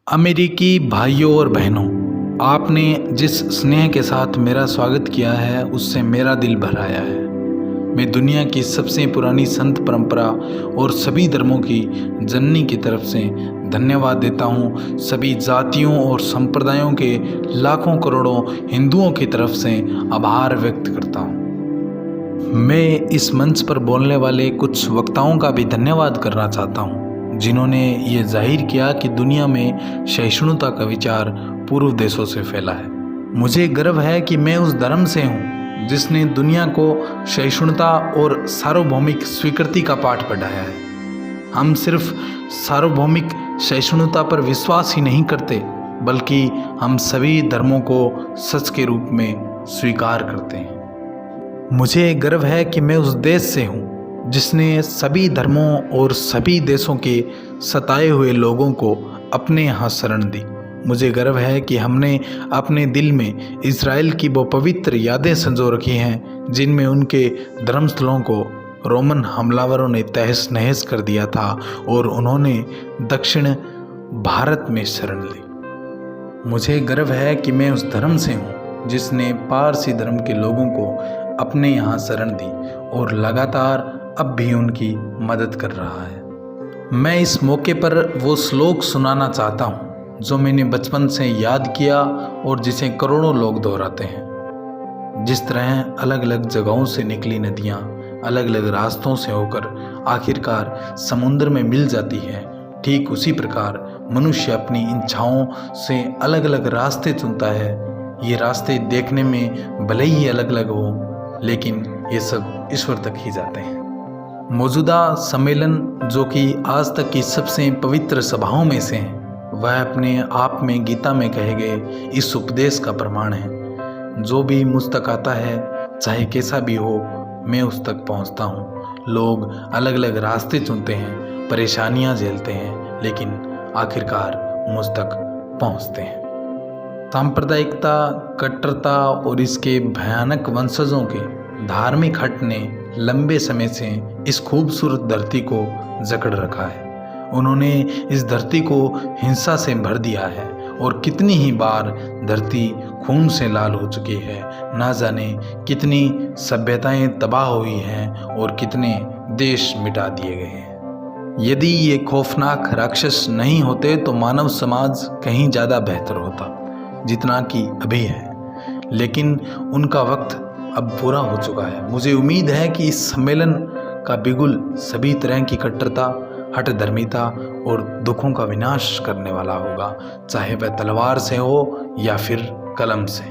अमेरिकी भाइयों और बहनों, आपने जिस स्नेह के साथ मेरा स्वागत किया है उससे मेरा दिल भर आया है। मैं दुनिया की सबसे पुरानी संत परंपरा और सभी धर्मों की जननी की तरफ से धन्यवाद देता हूँ। सभी जातियों और संप्रदायों के लाखों करोड़ों हिंदुओं की तरफ से आभार व्यक्त करता हूँ। मैं इस मंच पर बोलने वाले कुछ वक्ताओं का भी धन्यवाद करना चाहता हूँ जिन्होंने ये जाहिर किया कि दुनिया में सहिष्णुता का विचार पूर्व देशों से फैला है। मुझे गर्व है कि मैं उस धर्म से हूँ जिसने दुनिया को सहिष्णुता और सार्वभौमिक स्वीकृति का पाठ पढ़ाया है। हम सिर्फ सार्वभौमिक सहिष्णुता पर विश्वास ही नहीं करते, बल्कि हम सभी धर्मों को सच के रूप में स्वीकार करते हैं। मुझे गर्व है कि मैं उस देश से हूँ जिसने सभी धर्मों और सभी देशों के सताए हुए लोगों को अपने यहाँ शरण दी। मुझे गर्व है कि हमने अपने दिल में इज़राइल की वो पवित्र यादें संजो रखी हैं जिनमें उनके धर्मस्थलों को रोमन हमलावरों ने तहस नहस कर दिया था और उन्होंने दक्षिण भारत में शरण ली। मुझे गर्व है कि मैं उस धर्म से हूँ जिसने पारसी धर्म के लोगों को अपने यहाँ शरण दी और लगातार अब भी उनकी मदद कर रहा है। मैं इस मौके पर वो श्लोक सुनाना चाहता हूँ जो मैंने बचपन से याद किया और जिसे करोड़ों लोग दोहराते हैं। जिस तरह अलग अलग जगहों से निकली नदियाँ अलग अलग रास्तों से होकर आखिरकार समुद्र में मिल जाती है, ठीक उसी प्रकार मनुष्य अपनी इच्छाओं से अलग अलग रास्ते चुनता है। ये रास्ते देखने में भले ही अलग अलग हो, लेकिन ये सब ईश्वर तक ही जाते हैं। मौजूदा सम्मेलन, जो कि आज तक की सबसे पवित्र सभाओं में से है, वह अपने आप में गीता में कहे गए इस उपदेश का प्रमाण है। जो भी मुझ तक आता है, चाहे कैसा भी हो, मैं उस तक पहुंचता हूं। लोग अलग अलग रास्ते चुनते हैं, परेशानियां झेलते हैं, लेकिन आखिरकार मुझ तक पहुंचते हैं। सांप्रदायिकता, कट्टरता और इसके भयानक वंशजों के धार्मिक हट ने लंबे समय से इस खूबसूरत धरती को जकड़ रखा है। उन्होंने इस धरती को हिंसा से भर दिया है और कितनी ही बार धरती खून से लाल हो चुकी है। ना जाने कितनी सभ्यताएं तबाह हुई हैं और कितने देश मिटा दिए गए हैं। यदि ये खौफनाक राक्षस नहीं होते तो मानव समाज कहीं ज़्यादा बेहतर होता जितना कि अभी है, लेकिन उनका वक्त अब पूरा हो चुका है। मुझे उम्मीद है कि इस सम्मेलन का बिगुल सभी तरह की कट्टरता, हठधर्मिता और दुखों का विनाश करने वाला होगा, चाहे वह तलवार से हो या फिर कलम से।